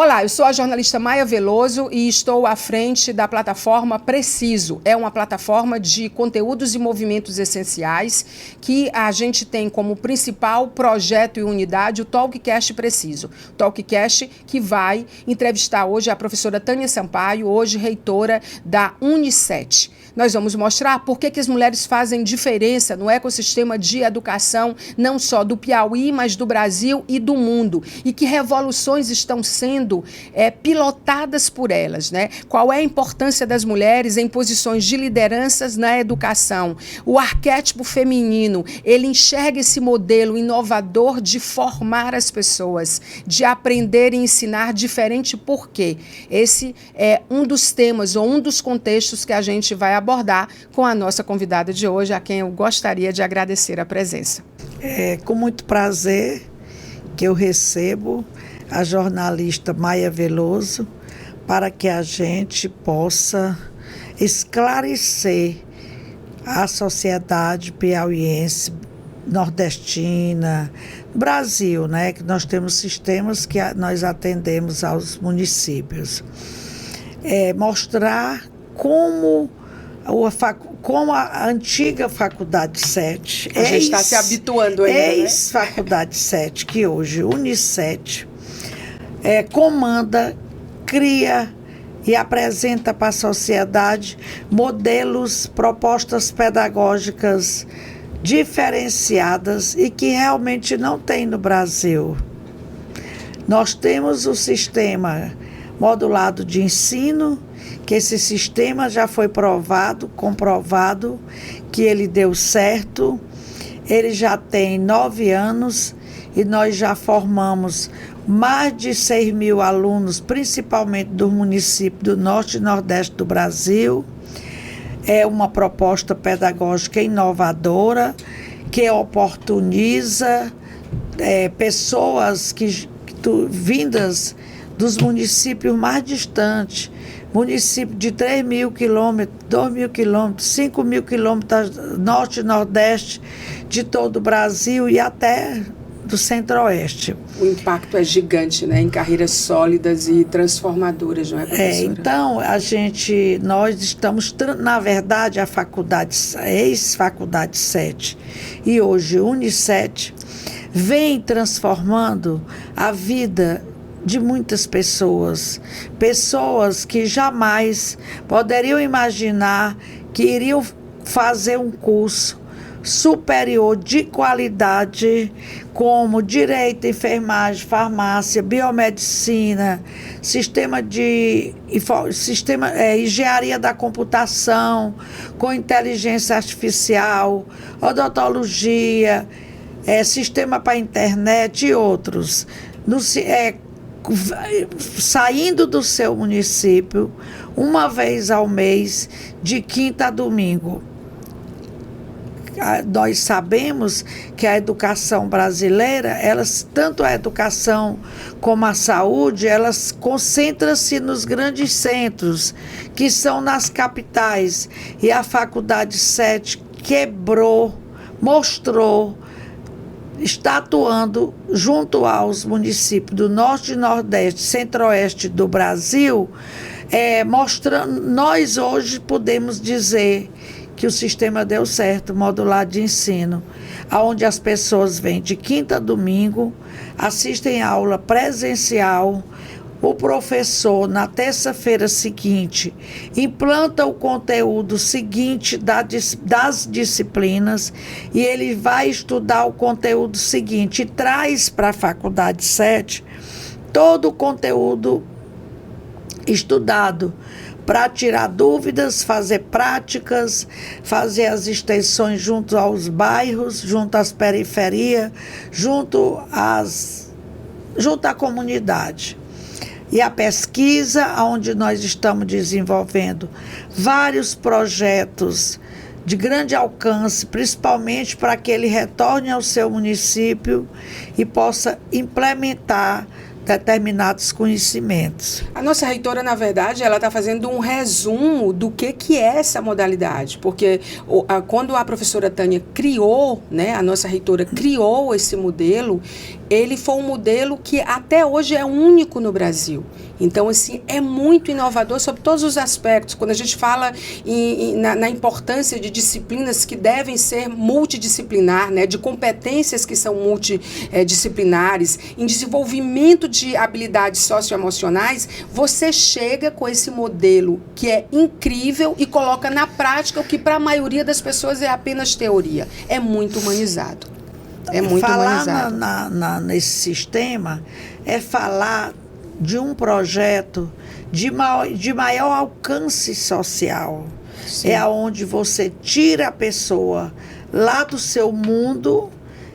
Olá, eu sou a jornalista Maia Veloso e estou à frente da plataforma Preciso. É uma plataforma de conteúdos e movimentos essenciais que a gente tem como principal projeto e unidade o Talkcast Preciso. Talkcast que vai entrevistar hoje a professora Tânia Sampaio, hoje reitora da Unicet. Nós vamos mostrar por que as mulheres fazem diferença no ecossistema de educação, não só do Piauí, mas do Brasil e do mundo. E que revoluções estão sendo pilotadas por elas, né? Qual é a importância das mulheres em posições de lideranças na educação? O arquétipo feminino, ele enxerga esse modelo inovador de formar as pessoas, de aprender e ensinar diferente por quê? Esse é um dos temas ou um dos contextos que a gente vai abordar com a nossa convidada de hoje, a quem eu gostaria de agradecer a presença. É com muito prazer que eu recebo a jornalista Maia Veloso para que a gente possa esclarecer a sociedade piauiense, nordestina, Brasil, né? Que nós temos sistemas que nós atendemos aos municípios. Mostrar como a antiga Faculdade 7, a gente está se habituando ainda, ex-Faculdade 7, que hoje Unicet, comanda, cria e apresenta para a sociedade modelos, propostas pedagógicas diferenciadas e que realmente não tem no Brasil. Nós temos o sistema modulado de ensino, que esse sistema já foi comprovado, que ele deu certo. Ele já tem 9 anos e nós já formamos mais de 6 mil alunos, principalmente do município do Norte e Nordeste do Brasil. É uma proposta pedagógica inovadora, que oportuniza pessoas vindas dos municípios mais distantes, município de 3 mil quilômetros, 2 mil quilômetros, 5 mil quilômetros norte e nordeste de todo o Brasil e até do centro-oeste. O impacto é gigante, né, em carreiras sólidas e transformadoras, não é, professora? Então, nós estamos, na verdade, a ex-Faculdade 7 e hoje Unicet vem transformando a vida de muitas pessoas que jamais poderiam imaginar que iriam fazer um curso superior de qualidade como direito, enfermagem, farmácia, biomedicina, engenharia da computação, com inteligência artificial, odontologia, sistema para internet e outros. Saindo do seu município uma vez ao mês, de quinta a domingo. Nós sabemos que a educação brasileira, tanto a educação como a saúde, elas concentram-se nos grandes centros, que são nas capitais. E a Faculdade 7 mostrou, está atuando junto aos municípios do Norte e Nordeste, Centro-Oeste do Brasil, mostrando, nós hoje podemos dizer que o sistema deu certo, modular de ensino, onde as pessoas vêm de quinta a domingo, assistem a aula presencial, o professor, na terça-feira seguinte, implanta o conteúdo seguinte das disciplinas e ele vai estudar o conteúdo seguinte e traz para a Faculdade 7 todo o conteúdo estudado, para tirar dúvidas, fazer práticas, fazer as extensões junto aos bairros, junto às periferias, junto à comunidade. E a pesquisa, onde nós estamos desenvolvendo vários projetos de grande alcance, principalmente para que ele retorne ao seu município e possa implementar determinados conhecimentos. A nossa reitora, na verdade, ela está fazendo um resumo do que é essa modalidade, porque quando a professora Tânia criou, né, a nossa reitora criou esse modelo, ele foi um modelo que até hoje é único no Brasil. Então, assim, é muito inovador sobre todos os aspectos. Quando a gente fala na importância de disciplinas que devem ser multidisciplinar, né, de competências que são multidisciplinares, em desenvolvimento de habilidades socioemocionais, você chega com esse modelo que é incrível e coloca na prática o que para a maioria das pessoas é apenas teoria. É muito humanizado. É muito humanizado. Falar nesse sistema é falar de um projeto de maior alcance social. Sim. É onde você tira a pessoa lá do seu mundo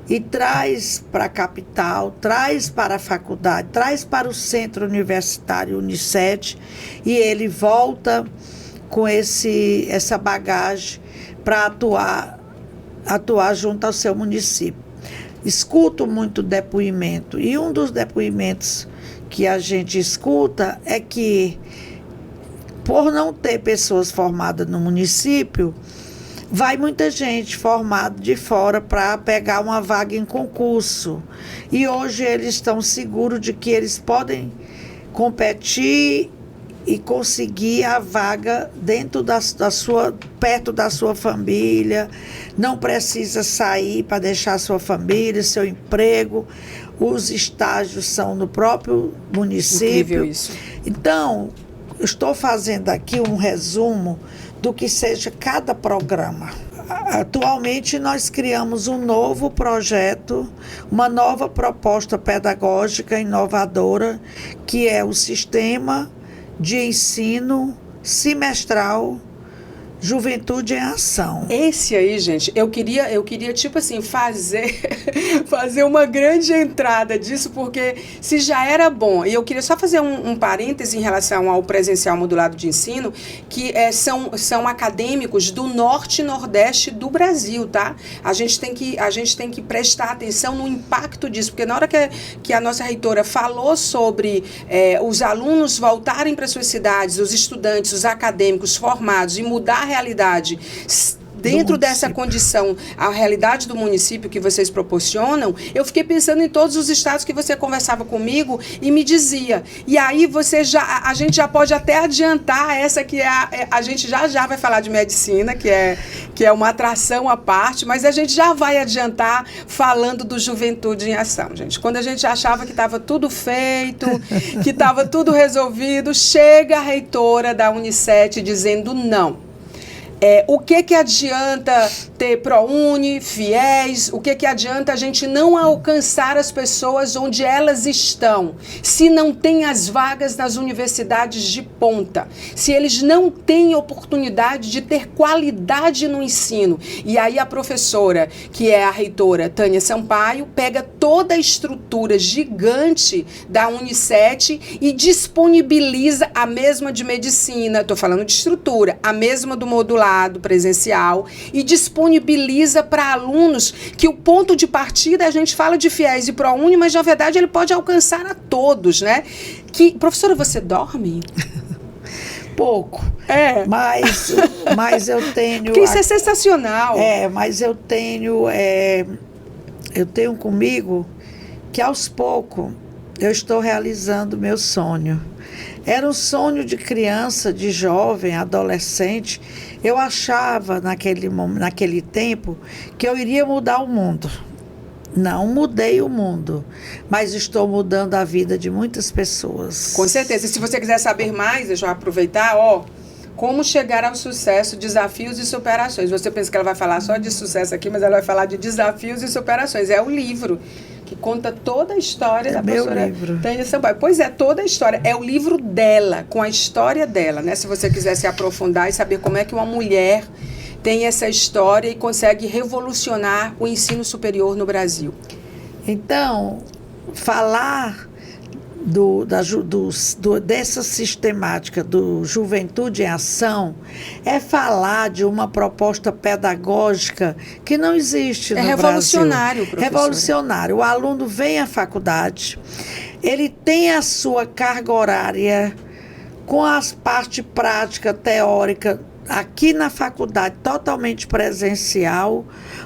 e traz para a capital, traz para a faculdade, traz para o centro universitário Unicet, e ele volta com essa bagagem para atuar junto ao seu município. Escuto muito depoimento, e um dos depoimentos que a gente escuta é que, por não ter pessoas formadas no município, vai muita gente formada de fora para pegar uma vaga em concurso. E hoje eles estão seguros de que eles podem competir e conseguir a vaga dentro perto da sua família, não precisa sair para deixar a sua família, seu emprego, os estágios são no próprio município. Incrível isso. Então, estou fazendo aqui um resumo do que seja cada programa. Atualmente nós criamos um novo projeto, uma nova proposta pedagógica inovadora, que é o Sistema de Ensino Semestral Juventude em Ação. Esse aí, gente, eu queria tipo assim, fazer uma grande entrada disso, porque se já era bom, e eu queria só fazer um parêntese em relação ao presencial modulado de ensino, que são acadêmicos do norte e nordeste do Brasil, tá? A gente tem que prestar atenção no impacto disso, porque na hora que a nossa reitora falou sobre os alunos voltarem para suas cidades, os estudantes, os acadêmicos formados, e mudar a realidade dentro dessa condição, a realidade do município que vocês proporcionam, eu fiquei pensando em todos os estados que você conversava comigo e me dizia. E aí a gente já pode até adiantar essa que é a gente já vai falar de medicina, que é uma atração à parte, mas a gente já vai adiantar falando do Juventude em Ação, gente. Quando a gente achava que estava tudo feito, que estava tudo resolvido, chega a reitora da Unicet dizendo não. O que adianta ter ProUni, FIES, o que adianta a gente não alcançar as pessoas onde elas estão, se não tem as vagas nas universidades de ponta, se eles não têm oportunidade de ter qualidade no ensino. E aí a professora, que é a reitora Tânia Sampaio, pega toda a estrutura gigante da Unicet e disponibiliza a mesma de medicina, estou falando de estrutura, a mesma do modulado presencial, e disponibiliza para alunos que o ponto de partida, a gente fala de FIES e ProUni, mas na verdade ele pode alcançar a todos, né? Professora, você dorme? Pouco. Mas eu tenho... Porque isso é sensacional. Mas eu tenho comigo que aos poucos eu estou realizando meu sonho. Era um sonho de criança, de jovem, adolescente. Eu achava naquele tempo que eu iria mudar o mundo. Não mudei o mundo, mas estou mudando a vida de muitas pessoas. Com certeza. E se você quiser saber mais, deixa eu aproveitar, como chegar ao sucesso, desafios e superações. Você pensa que ela vai falar só de sucesso aqui, mas ela vai falar de desafios e superações. É o livro que conta toda a história da professora Tânia Sampaio. Pois é, toda a história. É o livro dela, com a história dela, né? Se você quiser se aprofundar e saber como é que uma mulher tem essa história e consegue revolucionar o ensino superior no Brasil. Então, falar dessa sistemática do Juventude em Ação é falar de uma proposta pedagógica que não existe no Brasil. É revolucionário, professora. Revolucionário. O aluno vem à faculdade, ele tem a sua carga horária com as parte prática, teórica, aqui na faculdade, totalmente presencial,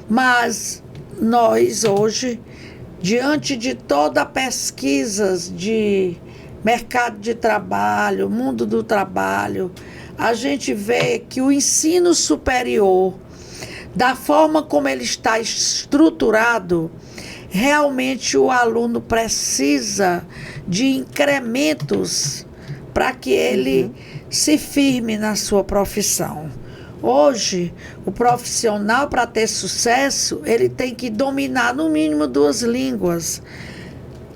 mas nós hoje, diante de toda a pesquisas de mercado de trabalho, mundo do trabalho, a gente vê que o ensino superior, da forma como ele está estruturado, realmente o aluno precisa de incrementos para que ele se firme na sua profissão. Hoje, o profissional, para ter sucesso, ele tem que dominar no mínimo 2 línguas.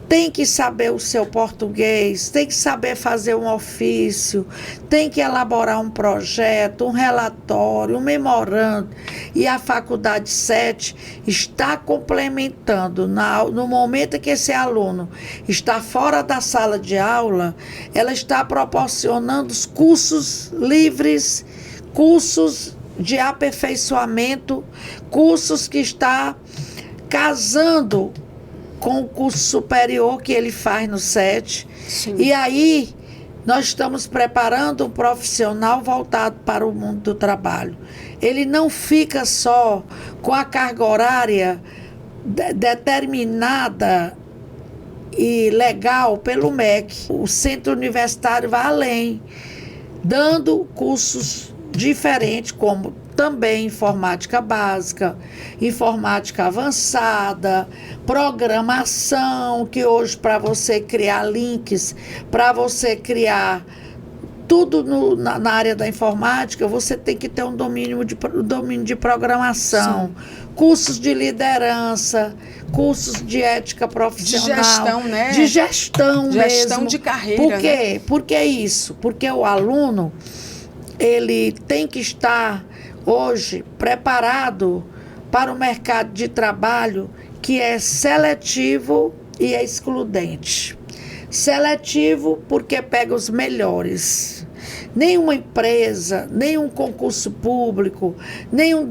Tem que saber o seu português, tem que saber fazer um ofício, tem que elaborar um projeto, um relatório, um memorando. E a Faculdade 7 está complementando, no momento em que esse aluno está fora da sala de aula, ela está proporcionando os cursos livres, cursos de aperfeiçoamento, cursos que está casando com o curso superior que ele faz no SET. Sim. E aí, nós estamos preparando um profissional voltado para o mundo do trabalho. Ele não fica só com a carga horária determinada e legal pelo MEC. O Centro Universitário vai além, dando cursos diferentes, como também informática básica, informática avançada, programação, que hoje para você criar links, para você criar tudo na área da informática, você tem que ter um domínio de programação. Sim. Cursos de liderança, cursos de ética profissional. De gestão, né? De gestão mesmo. Gestão de carreira. Por quê? Né? Por que isso? Porque o aluno, ele tem que estar hoje preparado para o mercado de trabalho que é seletivo e é excludente. Seletivo porque pega os melhores. Nenhuma empresa, nenhum concurso público, nenhum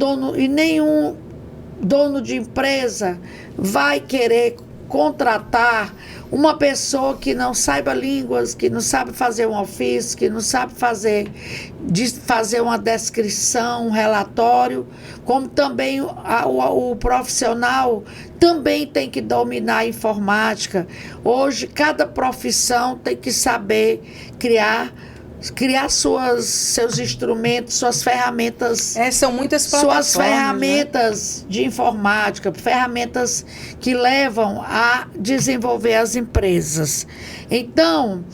dono de empresa vai querer contratar uma pessoa que não saiba línguas, que não sabe fazer um ofício, que não sabe fazer uma descrição, um relatório, como também o profissional também tem que dominar a informática. Hoje, cada profissão tem que saber criar seus instrumentos, suas ferramentas. São muitas plataformas. Suas ferramentas, né, de informática, ferramentas que levam a desenvolver as empresas. Então,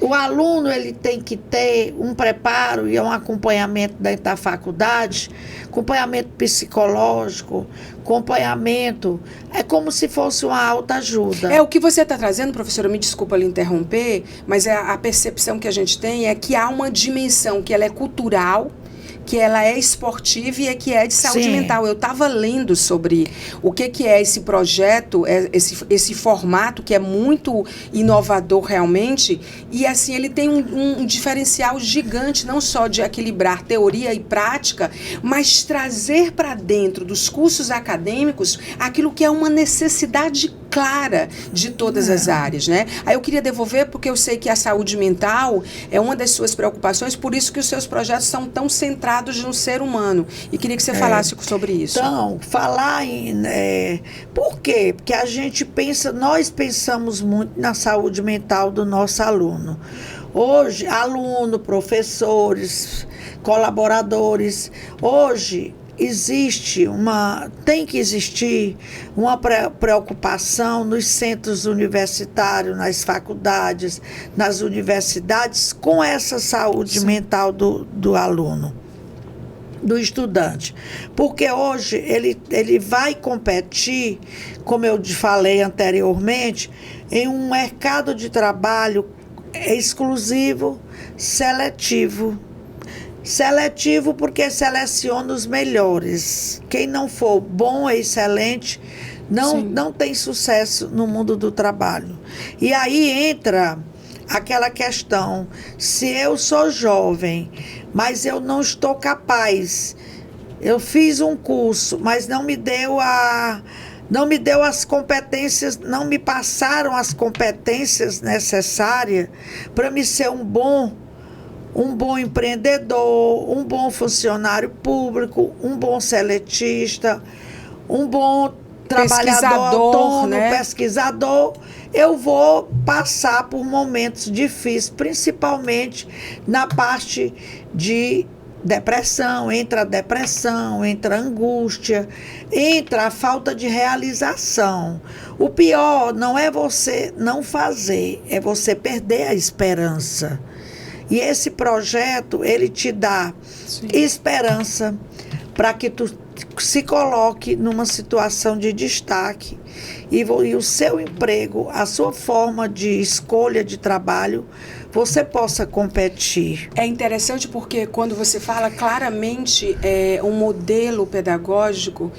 o aluno ele tem que ter um preparo e um acompanhamento dentro da faculdade, acompanhamento psicológico, acompanhamento, é como se fosse uma autoajuda. O que você está trazendo, professora, me desculpa lhe interromper, mas a percepção que a gente tem é que há uma dimensão que ela é cultural, que ela é esportiva e que é de saúde mental. Eu estava lendo sobre o que é esse projeto, esse formato que é muito inovador realmente, e assim, ele tem um diferencial gigante, não só de equilibrar teoria e prática, mas trazer para dentro dos cursos acadêmicos aquilo que é uma necessidade clara de todas as áreas, né? Aí eu queria devolver, porque eu sei que a saúde mental é uma das suas preocupações, por isso que os seus projetos são tão centrados no ser humano. E queria que você falasse sobre isso. Então, falar em... por quê? Porque nós pensamos muito na saúde mental do nosso aluno. Hoje, aluno, professores, colaboradores, hoje tem que existir uma preocupação nos centros universitários, nas faculdades, nas universidades, com essa saúde mental do aluno, do estudante. Porque hoje ele vai competir, como eu falei anteriormente, em um mercado de trabalho exclusivo, seletivo. Seletivo porque seleciona os melhores. Quem não for bom e excelente não tem sucesso no mundo do trabalho. E aí entra aquela questão: se eu sou jovem, mas eu não estou capaz, eu fiz um curso, mas não me deu não me deu as competências, não me passaram as competências necessárias para me ser um bom empreendedor, um bom funcionário público, um bom seletista, um bom trabalhador autônomo, né? Pesquisador. Eu vou passar por momentos difíceis, principalmente na parte de depressão, entra a angústia, entra a falta de realização. O pior não é você não fazer, é você perder a esperança. E esse projeto, ele te dá esperança para que tu se coloque numa situação de destaque e o seu emprego, a sua forma de escolha de trabalho, você possa competir. É interessante porque quando você fala claramente um modelo pedagógico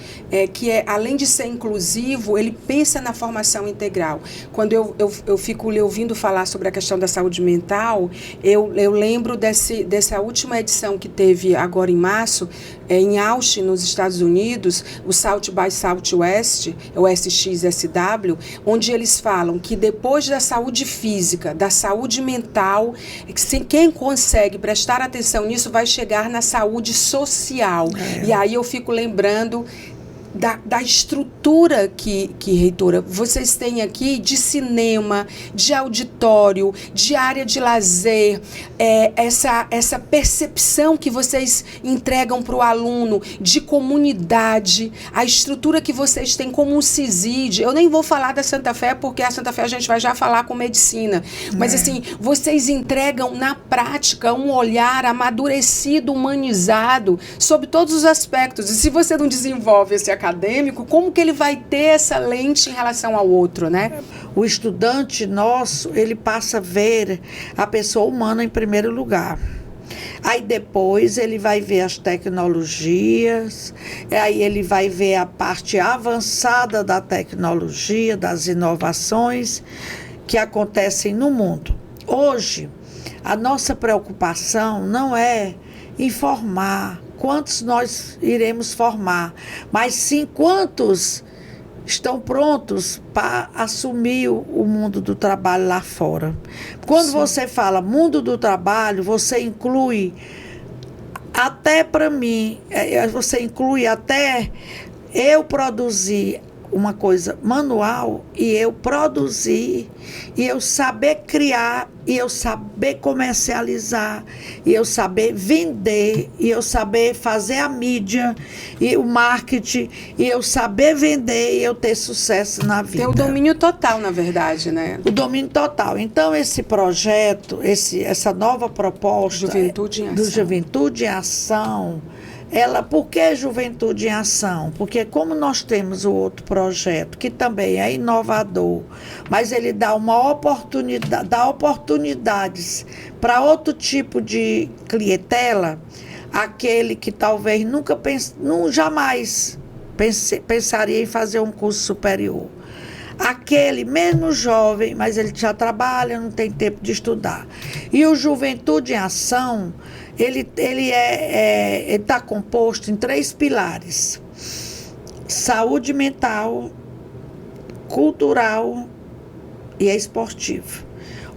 que além de ser inclusivo, ele pensa na formação integral. Quando eu fico lhe ouvindo falar sobre a questão da saúde mental, eu lembro dessa última edição que teve agora em março, em Austin, nos Estados Unidos, o South by Southwest, o SXSW, onde eles falam que depois da saúde física, da saúde mental, quem consegue prestar atenção nisso vai chegar na saúde social. E aí eu fico lembrando da estrutura que, reitora, vocês têm aqui de cinema, de auditório, de área de lazer, essa percepção que vocês entregam para o aluno de comunidade, a estrutura que vocês têm como um CISID. Eu nem vou falar da Santa Fé, porque a Santa Fé a gente vai já falar com medicina. Mas assim, vocês entregam na prática um olhar amadurecido, humanizado, sobre todos os aspectos. E se você não desenvolve esse acadêmico, como que ele vai ter essa lente em relação ao outro, né? O estudante nosso, ele passa a ver a pessoa humana em primeiro lugar. Aí depois ele vai ver as tecnologias, aí ele vai ver a parte avançada da tecnologia, das inovações que acontecem no mundo. Hoje, a nossa preocupação não é informar quantos nós iremos formar, mas sim quantos estão prontos para assumir o mundo do trabalho lá fora. Quando você fala mundo do trabalho, você inclui até para mim, você inclui até eu produzir uma coisa manual e eu produzir e eu saber criar e eu saber comercializar e eu saber vender e eu saber fazer a mídia e o marketing e eu saber vender e eu ter sucesso na vida. Tem o domínio total, na verdade, né? O domínio total. Então esse projeto, essa nova proposta Juventude em Ação. do Juventude em Ação, por que Juventude em Ação? Porque como nós temos o outro projeto, que também é inovador, mas ele dá oportunidades para outro tipo de clientela, aquele que talvez jamais pensaria em fazer um curso superior. Aquele menos jovem, mas ele já trabalha, não tem tempo de estudar. E o Juventude em Ação, ele está composto em 3 pilares: saúde mental, cultural e esportivo.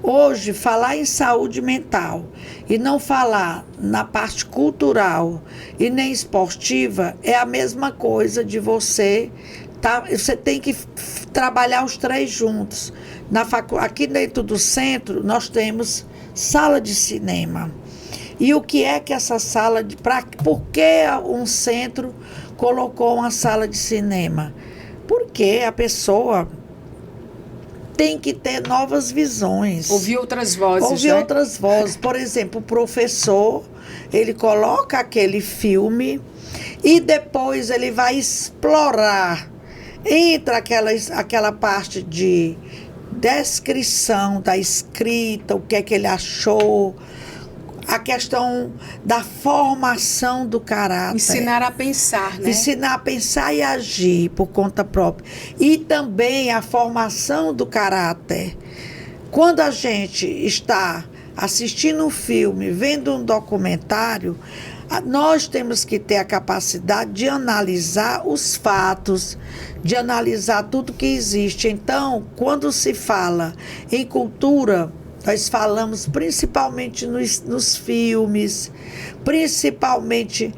Hoje, falar em saúde mental e não falar na parte cultural e nem esportiva é a mesma coisa de você tem que trabalhar os 3 juntos. Aqui dentro do centro, nós temos sala de cinema. E o que é que essa sala por que um centro colocou uma sala de cinema? Porque a pessoa tem que ter novas visões. Ouvir outras vozes, né? Outras vozes. Por exemplo, o professor, ele coloca aquele filme e depois ele vai explorar. Entra aquela parte de descrição da escrita, o que é que ele achou, a questão da formação do caráter. Ensinar a pensar, né? Ensinar a pensar e agir por conta própria. E também a formação do caráter. Quando a gente está assistindo um filme, vendo um documentário, Nós temos que ter a capacidade de analisar os fatos, de analisar tudo que existe. Então, quando se fala em cultura, nós falamos principalmente nos filmes, principalmente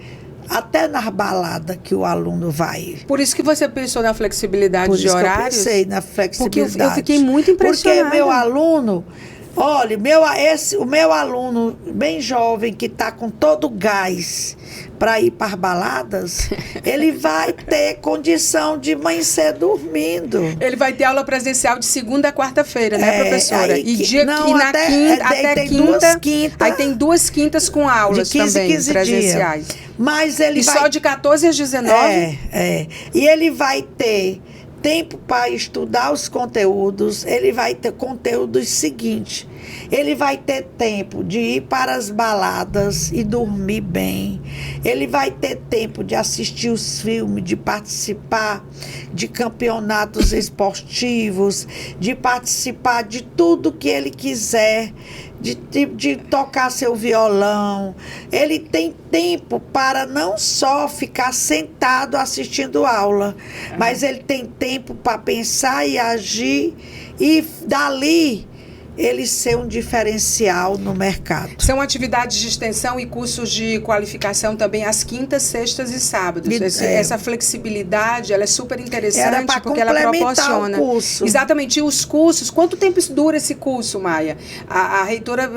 até nas baladas que o aluno vai. Por isso que você pensou na flexibilidade de horários? Eu pensei na flexibilidade. Porque eu fiquei muito impressionada. Porque meu aluno, olha, o meu aluno bem jovem, que está com todo o gás para ir para as baladas, ele vai ter condição de amanhecer dormindo. Ele vai ter aula presencial de segunda a quarta-feira, né, professora? E dia não, que na até quinta, até quinta, aí tem 2 quintas com aulas de 15, também, 15 presenciais. Dias. Mas ele e vai... só de 14 às 19? E ele vai ter tempo para estudar os conteúdos, ele vai ter conteúdos seguintes. Ele vai ter tempo de ir para as baladas e dormir bem. Ele vai ter tempo de assistir os filmes, de participar de campeonatos esportivos, de participar de tudo que ele quiser, de tocar seu violão. Ele tem tempo para não só ficar sentado assistindo aula, mas ele tem tempo para pensar e agir e dali ele ser um diferencial no mercado. São atividades de extensão e cursos de qualificação também às quintas, sextas e sábados. Essa flexibilidade, ela é super interessante porque ela proporciona. O curso. Exatamente. E os cursos, quanto tempo dura esse curso, Maia? A reitora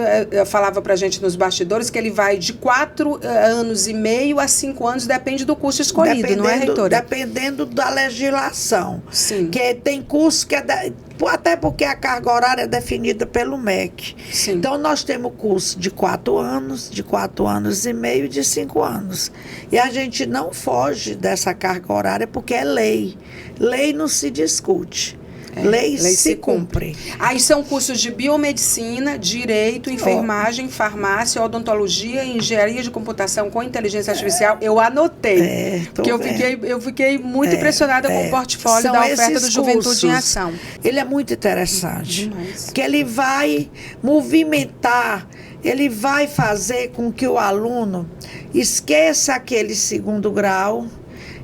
falava pra gente nos bastidores que ele vai de 4 anos e meio a 5 anos, depende do curso escolhido, não é, reitora? Dependendo da legislação. Sim. Que tem curso que até porque a carga horária é definida pelo MEC. Sim. Então, nós temos curso de 4 anos, de 4 anos e meio e de 5 anos. E a gente não foge dessa carga horária porque é lei. Lei não se discute. Lei se cumpre. Aí são cursos de biomedicina, direito, enfermagem, farmácia, odontologia e engenharia de computação com inteligência artificial. Eu anotei, porque eu fiquei muito impressionada com o portfólio da oferta do Juventude em Ação. Ele é muito interessante, porque ele vai movimentar, ele vai fazer com que o aluno esqueça aquele segundo grau,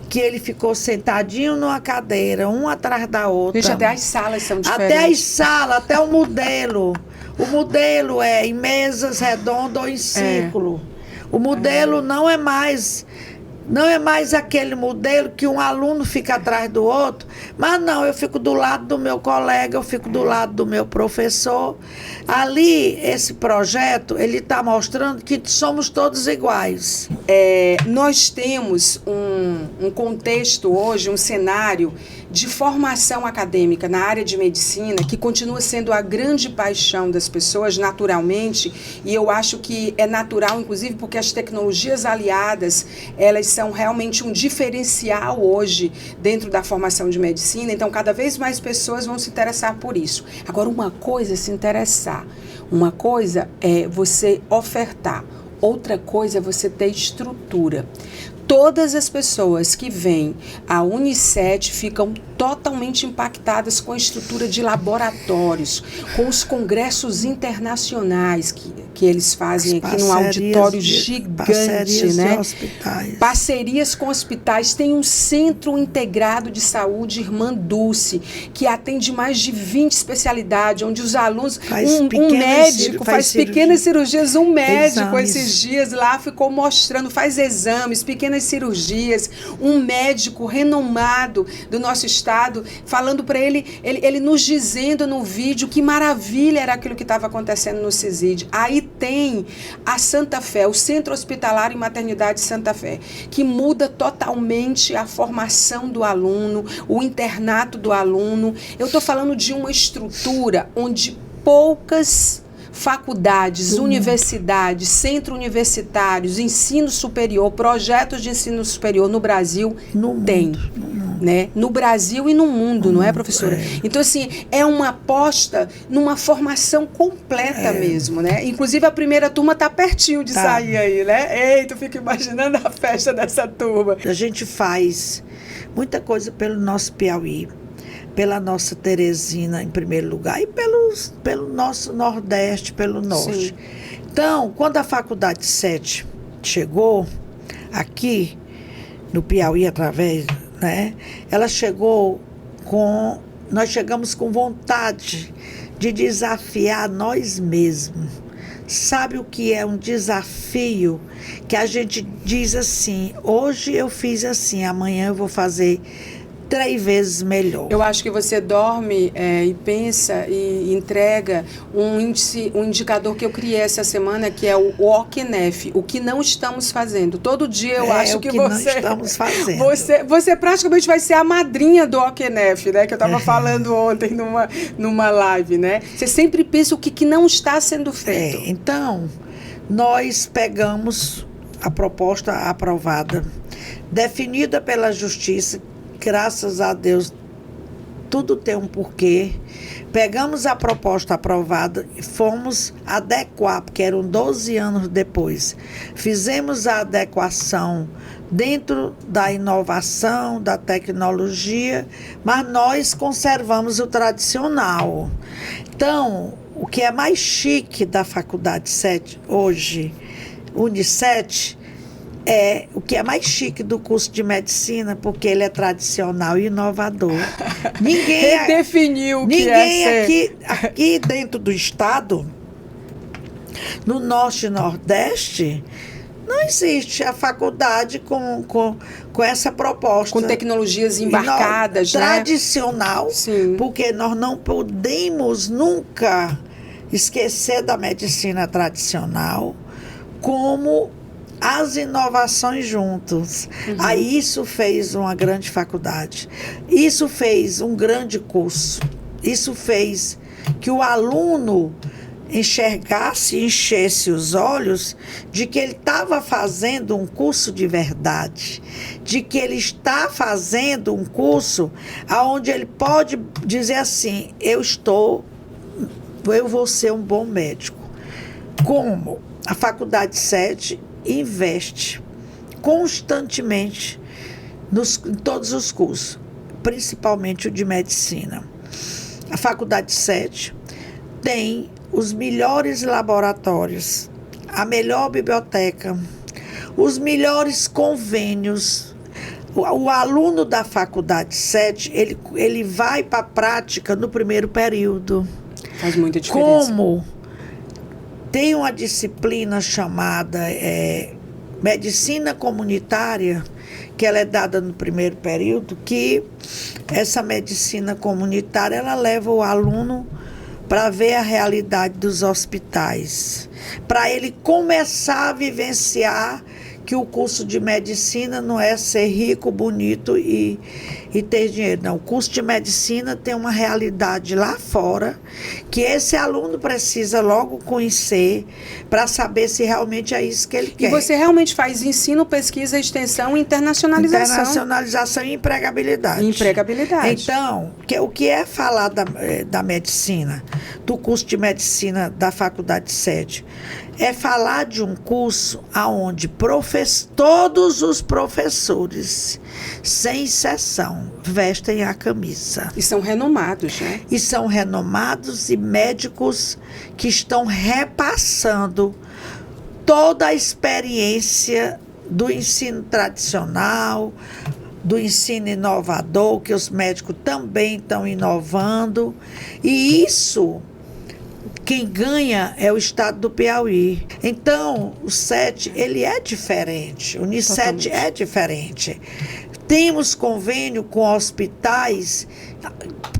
que ele ficou sentadinho numa cadeira, um atrás da outra. Gente, até as salas são diferentes. Até as salas, até o modelo. O modelo é em mesas redondas ou em círculo. O modelo não é mais aquele modelo que um aluno fica atrás do outro, mas não, eu fico do lado do meu colega, eu fico do lado do meu professor. Ali, esse projeto, ele está mostrando que somos todos iguais. Nós temos um contexto hoje, um cenário de formação acadêmica na área de medicina, que continua sendo a grande paixão das pessoas, naturalmente, e eu acho que é natural, inclusive, porque as tecnologias aliadas, elas são realmente um diferencial hoje dentro da formação de medicina, então cada vez mais pessoas vão se interessar por isso. Agora, uma coisa é se interessar, uma coisa é você ofertar, outra coisa é você ter estrutura. Todas as pessoas que vêm à Unicet ficam totalmente impactadas com a estrutura de laboratórios, com os congressos internacionais que eles fazem aqui num auditório gigante, né? Hospitais. Parcerias com hospitais. Tem um centro integrado de saúde, Irmã Dulce, que atende mais de 20 especialidades, onde os alunos, um médico faz pequenas cirurgias, um médico esses dias lá ficou mostrando, faz exames, pequenas cirurgias, um médico renomado do nosso estado, falando para ele nos dizendo no vídeo que maravilha era aquilo que estava acontecendo no CISID. Aí tem a Santa Fé, o Centro Hospitalar e Maternidade Santa Fé, que muda totalmente a formação do aluno, o internato do aluno. Eu estou falando de uma estrutura onde poucas faculdades, universidades, centros universitários, ensino superior, projetos de ensino superior no Brasil tem. Né? No Brasil e no mundo, não é, professora? Então, assim, é uma aposta numa formação completa mesmo, né? Inclusive, a primeira turma está pertinho de sair aí, né? Eita, eu fico imaginando a festa dessa turma. A gente faz muita coisa pelo nosso Piauí, pela nossa Teresina, em primeiro lugar, e pelo nosso Nordeste, pelo Norte. Sim. Então, quando a Faculdade 7 chegou aqui no Piauí através, né? Ela chegou nós chegamos com vontade de desafiar nós mesmos. Sabe o que é um desafio? Que a gente diz assim, hoje eu fiz assim, amanhã eu vou fazer 3 vezes melhor. Eu acho que você dorme e pensa e entrega um indicador que eu criei essa semana, que é o OCNEF, o que não estamos fazendo. Todo dia eu acho que você... não estamos fazendo. Você praticamente vai ser a madrinha do OCNEF, né? Que eu estava falando ontem numa live, né? Você sempre pensa o que não está sendo feito. Então, nós pegamos a proposta aprovada, definida pela Justiça. Graças a Deus, tudo tem um porquê. Pegamos a proposta aprovada e fomos adequar, porque eram 12 anos depois. Fizemos a adequação dentro da inovação, da tecnologia, mas nós conservamos o tradicional. Então, o que é mais chique da Faculdade 7 hoje, Unisset, é o que é mais chique do curso de medicina, porque ele é tradicional e inovador. Ninguém redefiniu o que é ser. Aqui dentro do estado, no Norte e Nordeste, não existe a faculdade com essa proposta. Com tecnologias embarcadas, né? Tradicional, Sim. Porque nós não podemos nunca esquecer da medicina tradicional como as inovações juntos. Aí isso fez uma grande faculdade. Isso fez um grande curso. Isso fez que o aluno enxergasse e enchesse os olhos de que ele estava fazendo um curso de verdade, de que ele está fazendo um curso onde ele pode dizer assim, eu vou ser um bom médico. Como a Faculdade 7 investe constantemente em todos os cursos, principalmente o de medicina. A Faculdade 7 tem os melhores laboratórios, a melhor biblioteca, os melhores convênios. O aluno da Faculdade 7, ele vai para a prática no primeiro período. Faz muita diferença. Como tem uma disciplina chamada medicina comunitária, que ela é dada no primeiro período, que essa medicina comunitária ela leva o aluno para ver a realidade dos hospitais, para ele começar a vivenciar que o curso de medicina não é ser rico, bonito e ter dinheiro. Não, o curso de medicina tem uma realidade lá fora que esse aluno precisa logo conhecer para saber se realmente é isso que ele quer. E você realmente faz ensino, pesquisa, extensão e internacionalização. Internacionalização e empregabilidade. Empregabilidade. Então, o que é falar da medicina, do curso de medicina da Faculdade 7? É falar de um curso onde todos os professores, sem exceção, vestem a camisa. E são renomados, né? E são renomados e médicos que estão repassando toda a experiência do ensino tradicional, do ensino inovador, que os médicos também estão inovando. E isso... quem ganha é o estado do Piauí. Então, o 7, ele é diferente. O Unisset é diferente. Temos convênio com hospitais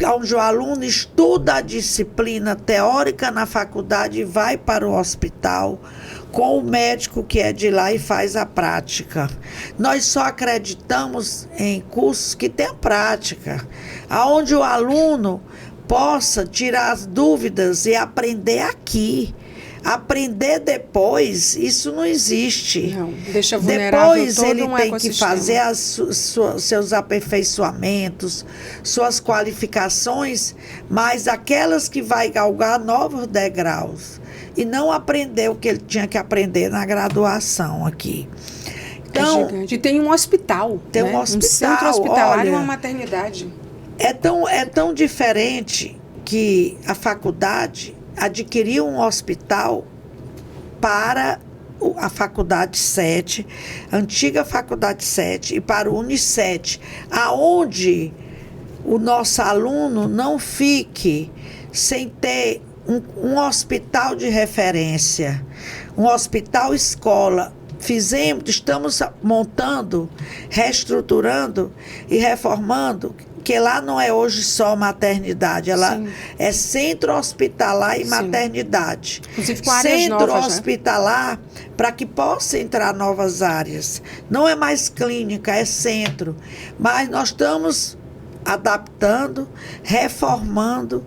onde o aluno estuda a disciplina teórica na faculdade e vai para o hospital com o médico que é de lá e faz a prática. Nós só acreditamos em cursos que têm prática, onde o aluno possa tirar as dúvidas e aprender aqui. Aprender depois, isso não existe. Não, deixa vulnerável. Depois todo ele um tem ecossistema. que fazer seus aperfeiçoamentos, suas qualificações, mas aquelas que vai galgar novos degraus. E não aprender o que ele tinha que aprender na graduação aqui. Então, E tem um hospital. Tem né? um hospital. Um centro hospitalar e olha, uma maternidade. É tão diferente que a faculdade adquiriu um hospital para a Faculdade 7, antiga Faculdade 7, e para o Unicet, aonde o nosso aluno não fique sem ter um hospital de referência, um hospital escola. Estamos montando, reestruturando e reformando, que lá não é hoje só maternidade, ela é centro hospitalar e maternidade. Inclusive com áreas centro novas, hospitalar, né? Para que possa entrar novas áreas. Não é mais clínica, é centro. Mas nós estamos adaptando, reformando,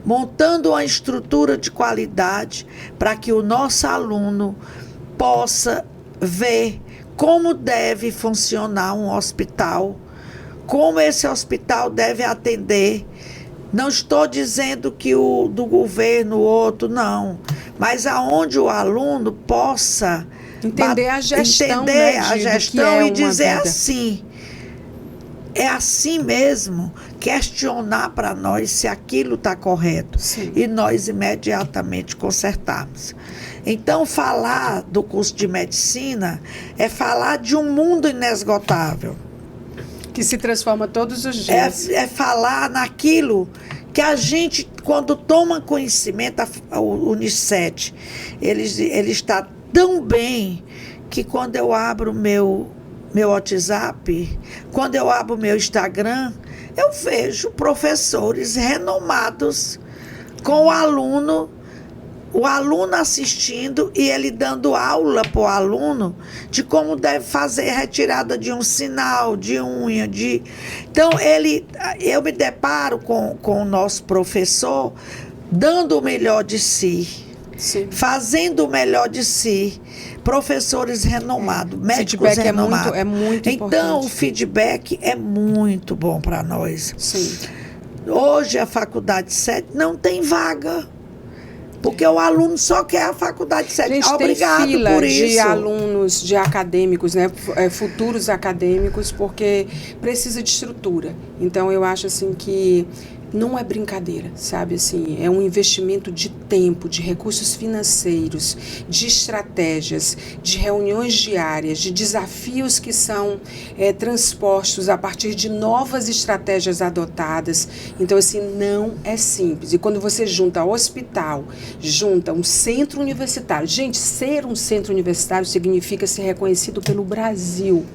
montando uma estrutura de qualidade para que o nosso aluno possa ver como deve funcionar um hospital, como esse hospital deve atender. Não estou dizendo que o do governo, o outro, não. Mas aonde o aluno possa entender a gestão, entender, né, a gestão e dizer assim, é assim mesmo, questionar para nós se aquilo está correto. Sim. E nós imediatamente consertarmos. Então, falar do curso de medicina é falar de um mundo inesgotável. Que se transforma todos os dias. É falar naquilo que a gente, quando toma conhecimento, o Unicet, ele está tão bem que quando eu abro meu WhatsApp, quando eu abro o meu Instagram, eu vejo professores renomados com o aluno assistindo e ele dando aula para o aluno de como deve fazer retirada de um sinal, de unha, Então, eu me deparo com o nosso professor dando o melhor de si, Sim. fazendo o melhor de si. Professores renomados, médicos feedback renomados. É muito importante. Então, o feedback é muito bom para nós. Sim. Hoje, a Faculdade 7 não tem vaga. Porque o aluno só quer a Faculdade 7. Gente, obrigado tem fila por isso. de alunos, de acadêmicos, né, futuros acadêmicos, porque precisa de estrutura. Então, eu acho assim que não é brincadeira, sabe? Assim, é um investimento de tempo, de recursos financeiros, de estratégias, de reuniões diárias, de desafios que são transpostos a partir de novas estratégias adotadas. Então, assim, não é simples. E quando você junta hospital, junta um centro universitário. Gente, ser um centro universitário significa ser reconhecido pelo Brasil.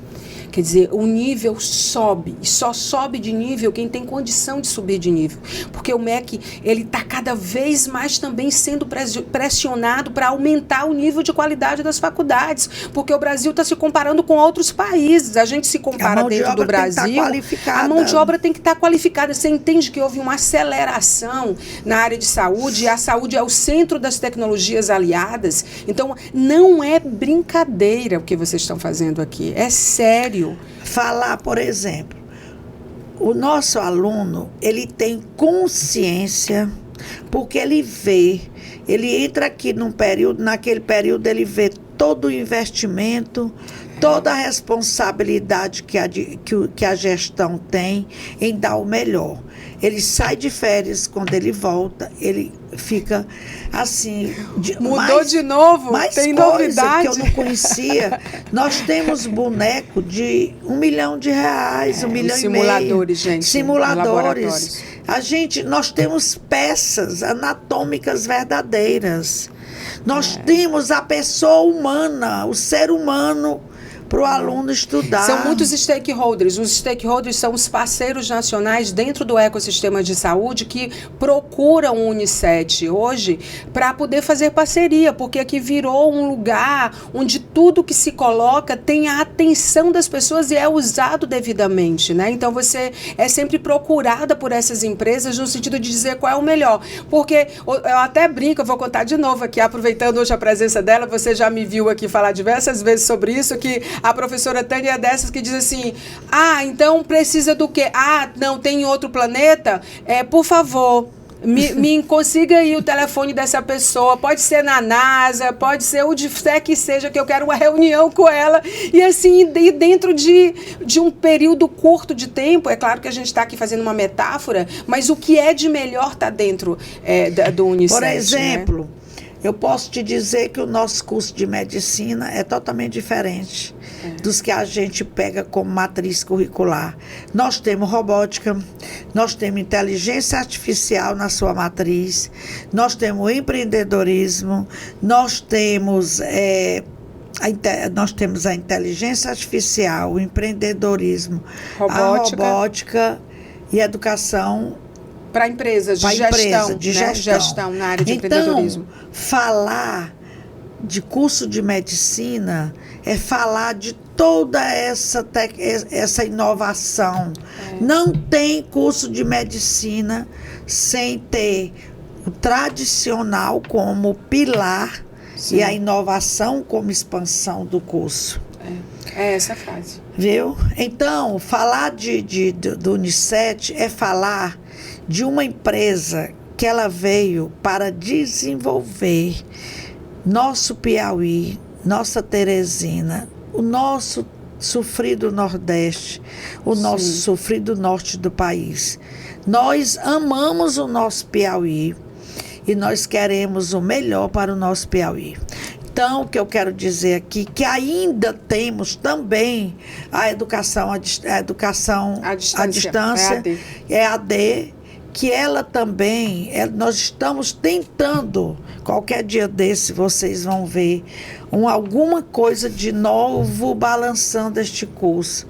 Quer dizer, o nível sobe, e só sobe de nível quem tem condição de subir de nível. Porque o MEC, ele está cada vez mais também sendo pressionado para aumentar o nível de qualidade das faculdades. Porque o Brasil está se comparando com outros países. A gente se compara dentro do Brasil, a mão de obra tem que estar qualificada. Você entende que houve uma aceleração na área de saúde, e a saúde é o centro das tecnologias aliadas. Então, não é brincadeira o que vocês estão fazendo aqui, é sério. Falar, por exemplo, o nosso aluno, ele tem consciência, porque ele entra aqui naquele período ele vê todo o investimento, toda a responsabilidade que a gestão tem em dar o melhor. Ele sai de férias, quando ele volta, ele fica assim... Mudou de novo? Tem novidade? Que eu não conhecia. Nós temos boneco de R$1 milhão, R$1,5 milhão. Simuladores, gente. Simuladores. Nós temos peças anatômicas verdadeiras. Nós temos a pessoa humana, o ser humano, para o aluno estudar. São muitos stakeholders. Os stakeholders são os parceiros nacionais dentro do ecossistema de saúde que procuram o Unicet hoje para poder fazer parceria, porque aqui virou um lugar onde tudo que se coloca tem a atenção das pessoas e é usado devidamente, né? Então, você é sempre procurada por essas empresas no sentido de dizer qual é o melhor. Porque eu até brinco, eu vou contar de novo aqui, aproveitando hoje a presença dela, você já me viu aqui falar diversas vezes sobre isso, que a professora Tânia é dessas que diz assim, então precisa do quê? Não, tem em outro planeta? Por favor, me consiga aí o telefone dessa pessoa, pode ser na NASA, pode ser onde quer que seja, que eu quero uma reunião com ela, e assim, dentro de um período curto de tempo, é claro que a gente está aqui fazendo uma metáfora, mas o que é de melhor está dentro do Unicef. Por exemplo, né? Eu posso te dizer que o nosso curso de medicina é totalmente diferente dos que a gente pega como matriz curricular. Nós temos robótica, nós temos inteligência artificial na sua matriz, nós temos empreendedorismo, nós temos a inteligência artificial, o empreendedorismo, a robótica e a educação para empresas de gestão, né? Gestão na área de empreendedorismo. Então, falar de curso de medicina é falar de toda essa inovação. Não tem curso de medicina sem ter o tradicional como pilar. Sim. E a inovação como expansão do curso. É essa a frase. Viu? Então, falar do Unicef é falar de uma empresa que ela veio para desenvolver nosso Piauí, nossa Teresina, o nosso sofrido Nordeste, o nosso sofrido Norte do país. Nós amamos o nosso Piauí e nós queremos o melhor para o nosso Piauí. Então, o que eu quero dizer aqui, que ainda temos também a educação à distância, EAD, que ela também, nós estamos tentando, qualquer dia desse vocês vão ver, alguma coisa de novo balançando este curso.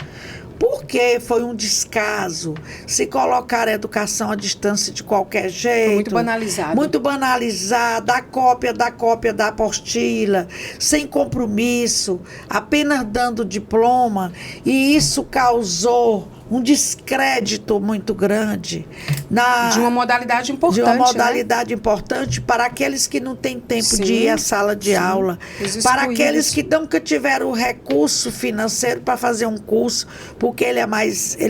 Porque foi um descaso se colocar a educação à distância de qualquer jeito. Foi muito banalizado. Muito banalizado, a cópia da apostila, sem compromisso, apenas dando diploma. E isso causou um descrédito muito grande. De uma modalidade importante. De uma modalidade importante para aqueles que não têm tempo de ir à sala de aula. Para aqueles que nunca tiveram o recurso financeiro para fazer um curso, porque ele é mais... Eu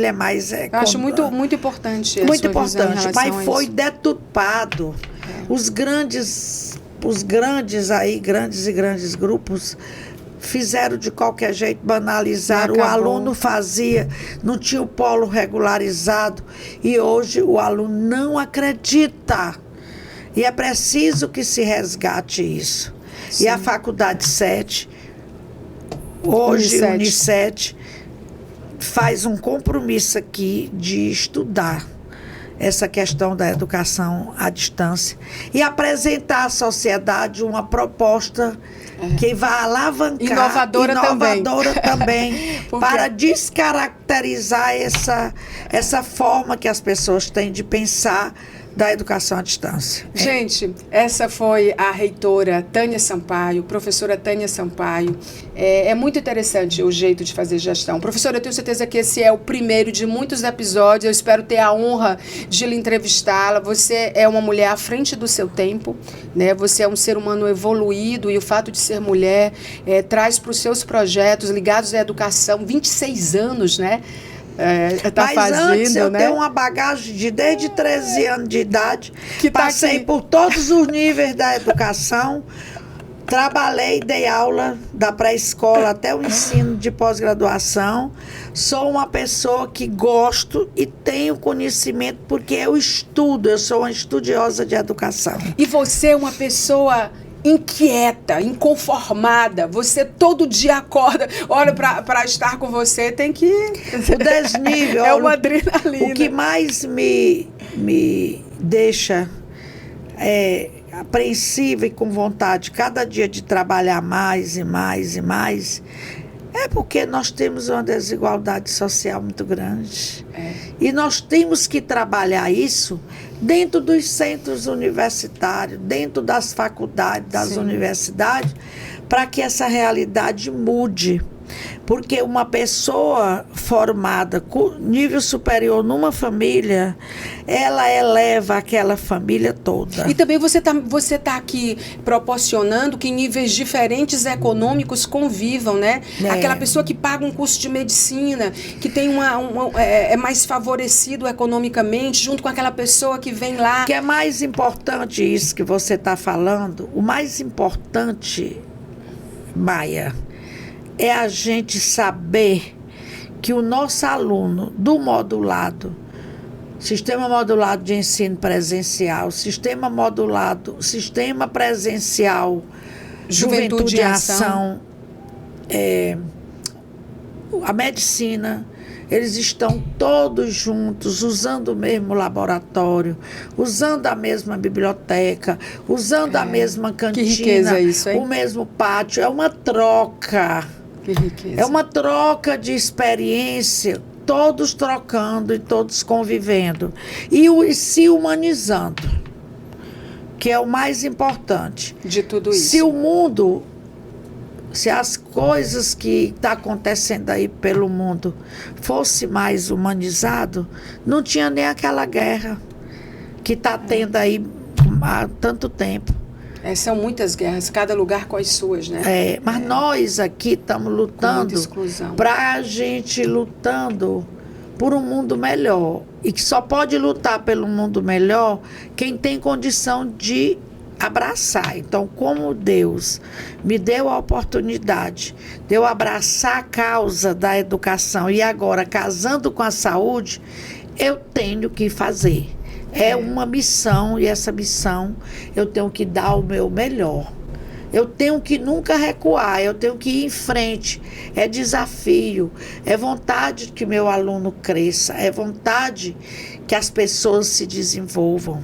acho muito importante. Muito importante, mas foi deturpado. Os grandes grupos fizeram de qualquer jeito, banalizaram. O aluno fazia, não tinha o polo regularizado. E hoje o aluno não acredita. E é preciso que se resgate isso. Sim. E a Faculdade 7, hoje o Unicef, faz um compromisso aqui de estudar essa questão da educação à distância e apresentar à sociedade uma proposta que vai alavancar, inovadora também para descaracterizar essa forma que as pessoas têm de pensar da educação à distância. Gente, essa foi a reitora Tânia Sampaio, professora Tânia Sampaio. É muito interessante o jeito de fazer gestão. Professora, eu tenho certeza que esse é o primeiro de muitos episódios. Eu espero ter a honra de lhe entrevistá-la. Você é uma mulher à frente do seu tempo, né? Você é um ser humano evoluído e o fato de ser mulher traz para os seus projetos ligados à educação 26 anos, né? Mas antes eu tenho uma bagagem de desde 13 anos de idade, que passei por todos os níveis da educação, trabalhei, dei aula da pré-escola até o ensino de pós-graduação. Sou uma pessoa que gosto e tenho conhecimento porque eu estudo, eu sou uma estudiosa de educação. E você é uma pessoa inquieta, inconformada, você todo dia acorda, olha, para estar com você tem que... O desnível. É uma adrenalina. O que mais me deixa apreensiva e com vontade cada dia de trabalhar mais e mais e mais é porque nós temos uma desigualdade social muito grande. E nós temos que trabalhar isso dentro dos centros universitários, dentro das faculdades, das universidades, para que essa realidade mude. Porque uma pessoa formada com nível superior numa família, ela eleva aquela família toda. E também você tá aqui proporcionando que níveis diferentes econômicos convivam, né? Aquela pessoa que paga um curso de medicina, que tem é mais favorecido economicamente, junto com aquela pessoa que vem lá. Que é mais importante isso que você está falando, o mais importante, Maia, é a gente saber que o nosso aluno do modulado sistema modulado de ensino presencial, sistema modulado, sistema presencial, Juventude em Ação, a medicina. Eles estão todos juntos, usando o mesmo laboratório, usando a mesma biblioteca, usando a mesma cantina, que riqueza isso, hein? o mesmo pátio. É uma troca. Que riqueza. É uma troca de experiência, todos trocando e todos convivendo. E se humanizando, que é o mais importante. De tudo isso. Se o mundo... Se as coisas que estão acontecendo aí pelo mundo fosse mais humanizado, não tinha nem aquela guerra que está tendo aí há tanto tempo. São muitas guerras, cada lugar com as suas, né? Mas nós aqui estamos lutando para a gente lutando por um mundo melhor. E que só pode lutar pelo mundo melhor quem tem condição de abraçar. Então, como Deus me deu a oportunidade de eu abraçar a causa da educação e agora casando com a saúde, eu tenho que fazer. É uma missão e essa missão eu tenho que dar o meu melhor. Eu tenho que nunca recuar, eu tenho que ir em frente. É desafio, é vontade que meu aluno cresça, é vontade que as pessoas se desenvolvam.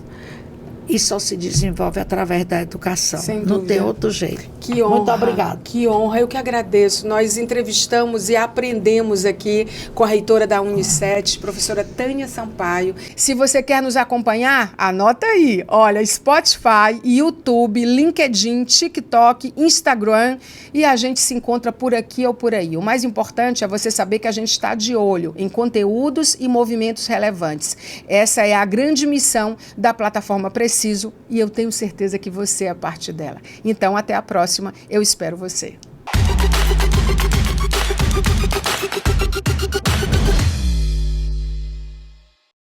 E só se desenvolve através da educação. Sem não dúvida. tem outro jeito. Que honra. Muito obrigada. Que honra, eu que agradeço. Nós entrevistamos e aprendemos aqui com a reitora da Unicet, professora Tânia Sampaio. Se você quer nos acompanhar, anota aí. Olha, Spotify, YouTube, LinkedIn, TikTok, Instagram, e a gente se encontra por aqui ou por aí. O mais importante é você saber que a gente está de olho em conteúdos e movimentos relevantes. Essa é a grande missão da plataforma Preciso, e eu tenho certeza que você é parte dela. Então, até a próxima. Eu espero você.